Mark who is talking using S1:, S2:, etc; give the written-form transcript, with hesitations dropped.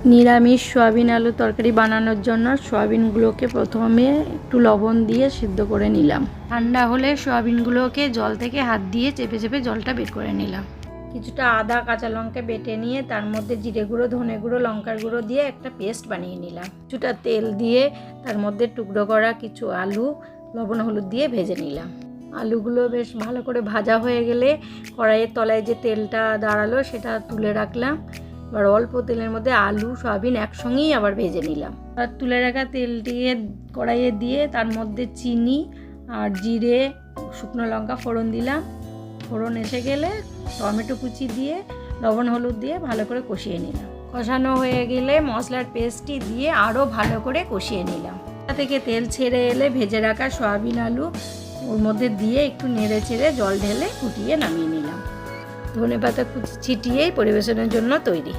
S1: নিরামিষ সয়াবিন আলু তরকারি বানানোর জন্য সয়াবিনগুলোকে প্রথমে একটু লবণ দিয়ে সিদ্ধ করে নিলাম। ঠান্ডা হলে সয়াবিনগুলোকে জল থেকে হাত দিয়ে চেপে চেপে জলটা বের করে নিলাম। কিছুটা আদা কাঁচা লঙ্কা বেটে নিয়ে তার মধ্যে জিরে গুঁড়ো, ধনে গুঁড়ো, লঙ্কার গুঁড়ো দিয়ে একটা পেস্ট বানিয়ে নিলাম। কিছুটা তেল দিয়ে তার মধ্যে টুকরো করা কিছু আলু লবণ হলুদ দিয়ে ভেজে নিলাম। আলুগুলো বেশ ভালো করে ভাজা হয়ে গেলে কড়াইয়ের তলায় যে তেলটা দাঁড়ালো সেটা তুলে রাখলাম। এবার অল্প তেলের মধ্যে আলু সয়াবিন একসঙ্গেই আবার ভেজে নিলাম। আর তুলে রাখা তেলটিকে কড়াইয়ে দিয়ে তার মধ্যে চিনি আর জিরে, শুকনো লঙ্কা ফোড়ন দিলাম। ফোড়ন এসে গেলে টমেটো কুচি দিয়ে লবণ হলুদ দিয়ে ভালো করে কষিয়ে নিলাম। কষানো হয়ে গেলে মশলার পেস্টটি দিয়ে আরও ভালো করে কষিয়ে নিলাম। তা থেকে তেল ছেড়ে এলে ভেজে রাখা সয়াবিন আলু ওর মধ্যে দিয়ে একটু নেড়ে চেড়ে জল ঢেলে ফুটিয়ে নামিয়ে নিলাম। ধনেপাতা কুচি ছিটিয়েই পরিবেশনের জন্য তৈরি।